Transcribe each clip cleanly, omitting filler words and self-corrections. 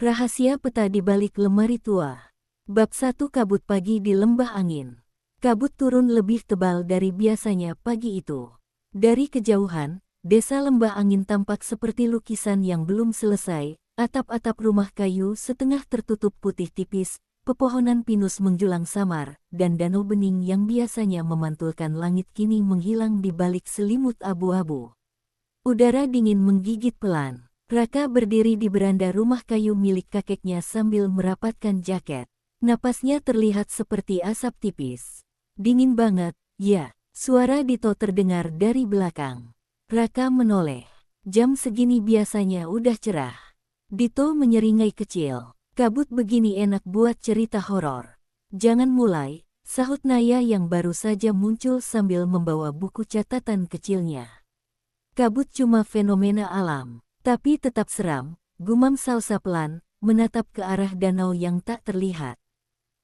Rahasia peta di balik lemari tua. Bab 1 Kabut pagi di lembah angin. Kabut turun lebih tebal dari biasanya pagi itu. Dari kejauhan, desa lembah angin tampak seperti lukisan yang belum selesai, atap-atap rumah kayu setengah tertutup putih tipis, pepohonan pinus menjulang samar, dan danau bening yang biasanya memantulkan langit kini menghilang di balik selimut abu-abu. Udara dingin menggigit pelan. Raka berdiri di beranda rumah kayu milik kakeknya sambil merapatkan jaket. Napasnya terlihat seperti asap tipis. Dingin banget, ya. Suara Dito terdengar dari belakang. Raka menoleh. Jam segini biasanya udah cerah. Dito menyeringai kecil. Kabut begini enak buat cerita horor. Jangan mulai, sahut Naya yang baru saja muncul sambil membawa buku catatan kecilnya. Kabut cuma fenomena alam. Tapi tetap seram, gumam Salsa pelan, menatap ke arah danau yang tak terlihat.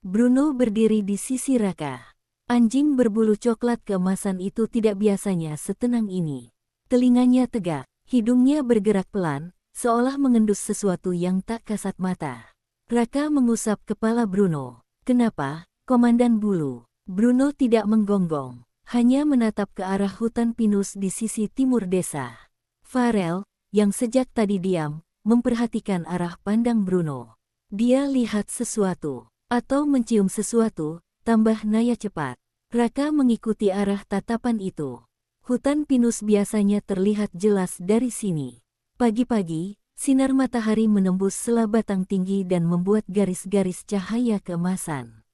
Bruno berdiri di sisi Raka. Anjing berbulu coklat keemasan itu tidak biasanya setenang ini. Telinganya tegak, hidungnya bergerak pelan, seolah mengendus sesuatu yang tak kasat mata. Raka mengusap kepala Bruno. Kenapa, Komandan Bulu? Bruno tidak menggonggong, hanya menatap ke arah hutan pinus di sisi timur desa. Farel, yang sejak tadi diam, memperhatikan arah pandang Bruno. Dia lihat sesuatu, atau mencium sesuatu, tambah Naya cepat. Raka mengikuti arah tatapan itu. Hutan pinus biasanya terlihat jelas dari sini. Pagi-pagi, sinar matahari menembus sela batang tinggi dan membuat garis-garis cahaya keemasan.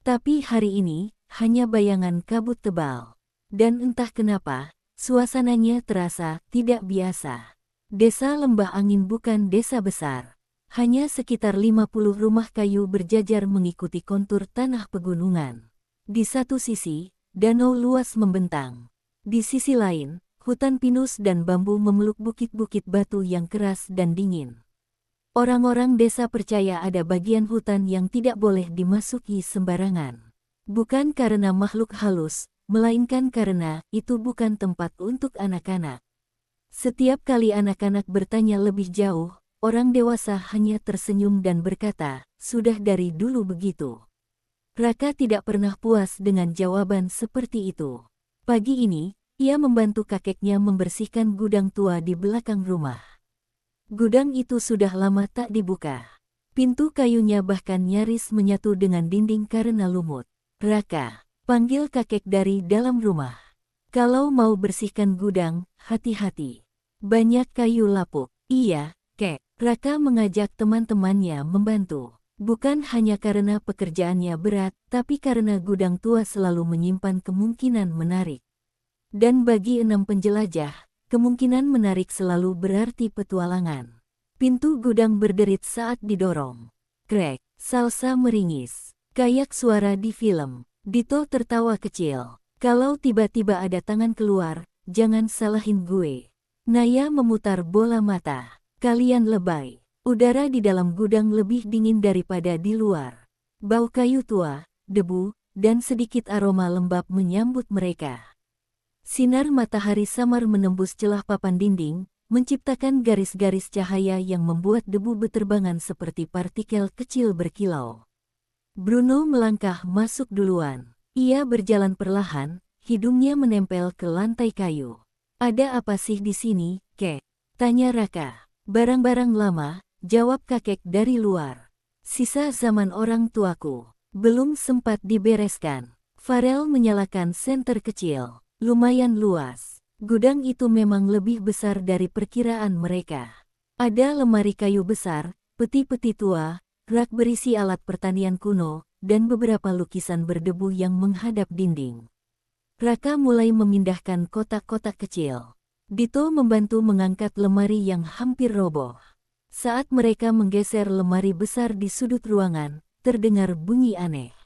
Tapi hari ini, hanya bayangan kabut tebal. Dan entah kenapa, suasananya terasa tidak biasa. Desa Lembah Angin bukan desa besar. Hanya sekitar 50 rumah kayu berjajar mengikuti kontur tanah pegunungan. Di satu sisi, danau luas membentang. Di sisi lain, hutan pinus dan bambu memeluk bukit-bukit batu yang keras dan dingin. Orang-orang desa percaya ada bagian hutan yang tidak boleh dimasuki sembarangan. Bukan karena makhluk halus, melainkan karena itu bukan tempat untuk anak-anak. Setiap kali anak-anak bertanya lebih jauh, orang dewasa hanya tersenyum dan berkata, sudah dari dulu begitu. Raka tidak pernah puas dengan jawaban seperti itu. Pagi ini, ia membantu kakeknya membersihkan gudang tua di belakang rumah. Gudang itu sudah lama tak dibuka. Pintu kayunya bahkan nyaris menyatu dengan dinding karena lumut. Raka, panggil kakek dari dalam rumah. Kalau mau bersihkan gudang, hati-hati. Banyak kayu lapuk. Iya, kek. Raka mengajak teman-temannya membantu. Bukan hanya karena pekerjaannya berat, tapi karena gudang tua selalu menyimpan kemungkinan menarik. Dan bagi 6 penjelajah, kemungkinan menarik selalu berarti petualangan. Pintu gudang berderit saat didorong. Krek, Salsa meringis. Kayak suara di film. Dito tertawa kecil. Kalau tiba-tiba ada tangan keluar, jangan salahin gue. Naya memutar bola mata. Kalian lebay. Udara di dalam gudang lebih dingin daripada di luar. Bau kayu tua, debu, dan sedikit aroma lembab menyambut mereka. Sinar matahari samar menembus celah papan dinding, menciptakan garis-garis cahaya yang membuat debu beterbangan seperti partikel kecil berkilau. Bruno melangkah masuk duluan. Ia berjalan perlahan, hidungnya menempel ke lantai kayu. Ada apa sih di sini, kek? Tanya Raka. Barang-barang lama, jawab kakek dari luar. Sisa zaman orang tuaku. Belum sempat dibereskan. Farel menyalakan senter kecil. Lumayan luas. Gudang itu memang lebih besar dari perkiraan mereka. Ada lemari kayu besar, peti-peti tua, rak berisi alat pertanian kuno, dan beberapa lukisan berdebu yang menghadap dinding. Raka mulai memindahkan kotak-kotak kecil. Dito membantu mengangkat lemari yang hampir roboh. Saat mereka menggeser lemari besar di sudut ruangan, terdengar bunyi aneh.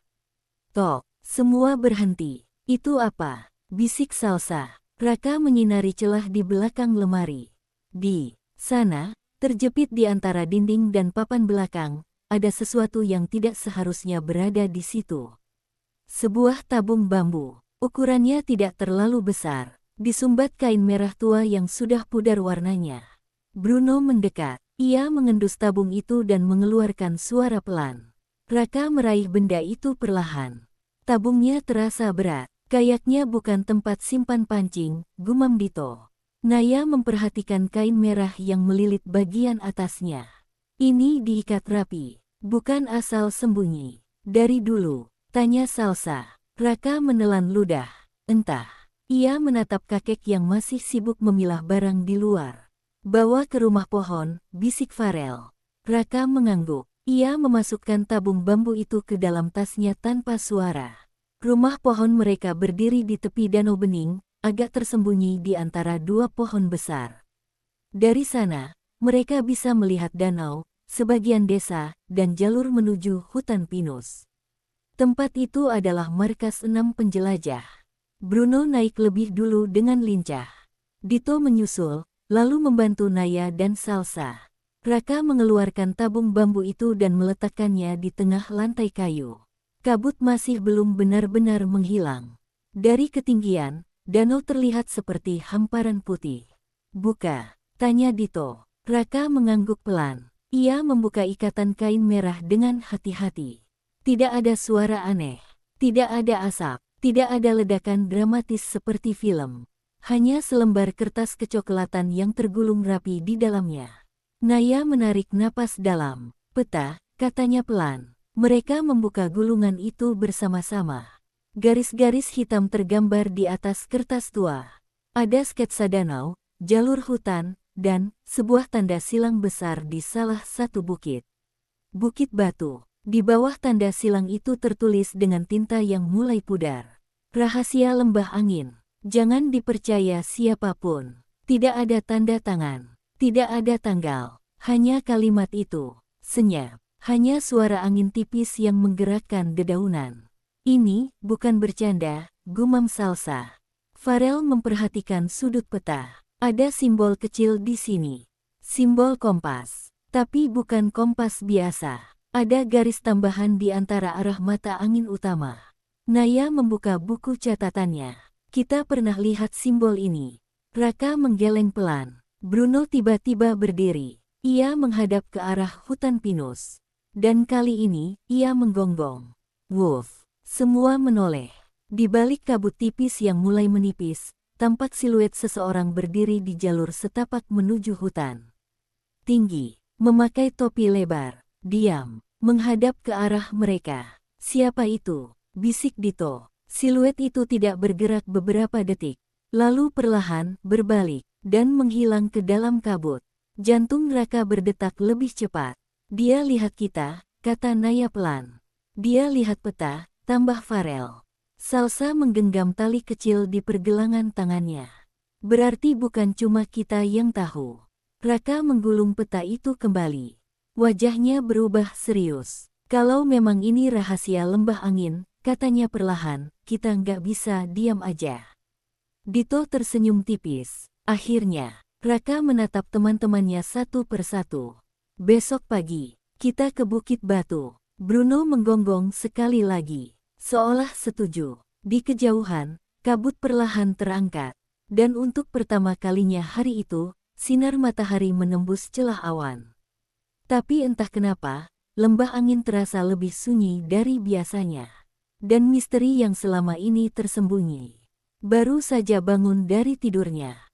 Tok, semua berhenti. Itu apa? Bisik Salsa. Raka menyinari celah di belakang lemari. Di sana, terjepit di antara dinding dan papan belakang, ada sesuatu yang tidak seharusnya berada di situ. Sebuah tabung bambu. Ukurannya tidak terlalu besar, disumbat kain merah tua yang sudah pudar warnanya. Bruno mendekat. Ia mengendus tabung itu dan mengeluarkan suara pelan. Raka meraih benda itu perlahan. Tabungnya terasa berat. Kayaknya bukan tempat simpan pancing, gumam Dito. Naya memperhatikan kain merah yang melilit bagian atasnya. Ini diikat rapi, bukan asal sembunyi. Dari dulu, tanya Salsa. Raka menelan ludah. Entah. Ia menatap kakek yang masih sibuk memilah barang di luar. Bawa ke rumah pohon, bisik Farel. Raka mengangguk. Ia memasukkan tabung bambu itu ke dalam tasnya tanpa suara. Rumah pohon mereka berdiri di tepi danau bening, agak tersembunyi di antara dua pohon besar. Dari sana, mereka bisa melihat danau, sebagian desa, dan jalur menuju hutan pinus. Tempat itu adalah markas 6 penjelajah. Bruno naik lebih dulu dengan lincah. Dito menyusul, lalu membantu Naya dan Salsa. Raka mengeluarkan tabung bambu itu dan meletakkannya di tengah lantai kayu. Kabut masih belum benar-benar menghilang. Dari ketinggian, danau terlihat seperti hamparan putih. Buka, tanya Dito. Raka mengangguk pelan. Ia membuka ikatan kain merah dengan hati-hati. Tidak ada suara aneh. Tidak ada asap. Tidak ada ledakan dramatis seperti film. Hanya selembar kertas kecoklatan yang tergulung rapi di dalamnya. Naya menarik napas dalam. Peta, katanya pelan. Mereka membuka gulungan itu bersama-sama. Garis-garis hitam tergambar di atas kertas tua. Ada sketsa danau, jalur hutan, dan sebuah tanda silang besar di salah satu bukit. Bukit Batu. Di bawah tanda silang itu tertulis dengan tinta yang mulai pudar. Rahasia lembah angin. Jangan dipercaya siapapun. Tidak ada tanda tangan. Tidak ada tanggal. Hanya kalimat itu. Senyap. Hanya suara angin tipis yang menggerakkan dedaunan. Ini bukan bercanda, gumam Salsa. Farel memperhatikan sudut peta. Ada simbol kecil di sini. Simbol kompas. Tapi bukan kompas biasa. Ada garis tambahan di antara arah mata angin utama. Naya membuka buku catatannya. Kita pernah lihat simbol ini. Raka menggeleng pelan. Bruno tiba-tiba berdiri. Ia menghadap ke arah hutan pinus. Dan kali ini, ia menggonggong. Wolf. Semua menoleh. Di balik kabut tipis yang mulai menipis, tampak siluet seseorang berdiri di jalur setapak menuju hutan. Tinggi, memakai topi lebar, diam, menghadap ke arah mereka. Siapa itu? Bisik Dito. Siluet itu tidak bergerak beberapa detik, lalu perlahan berbalik, dan menghilang ke dalam kabut. Jantung Raka berdetak lebih cepat. Dia lihat kita, kata Naya pelan. Dia lihat peta, tambah Farel. Salsa menggenggam tali kecil di pergelangan tangannya. Berarti bukan cuma kita yang tahu. Raka menggulung peta itu kembali. Wajahnya berubah serius. Kalau memang ini rahasia lembah angin, katanya perlahan, kita nggak bisa diam aja. Dito tersenyum tipis. Akhirnya, Raka menatap teman-temannya satu persatu. Besok pagi, kita ke Bukit Batu. Bruno menggonggong sekali lagi. Seolah setuju. Di kejauhan, kabut perlahan terangkat. Dan untuk pertama kalinya hari itu, sinar matahari menembus celah awan. Tapi entah kenapa, lembah angin terasa lebih sunyi dari biasanya. Dan misteri yang selama ini tersembunyi. Baru saja bangun dari tidurnya,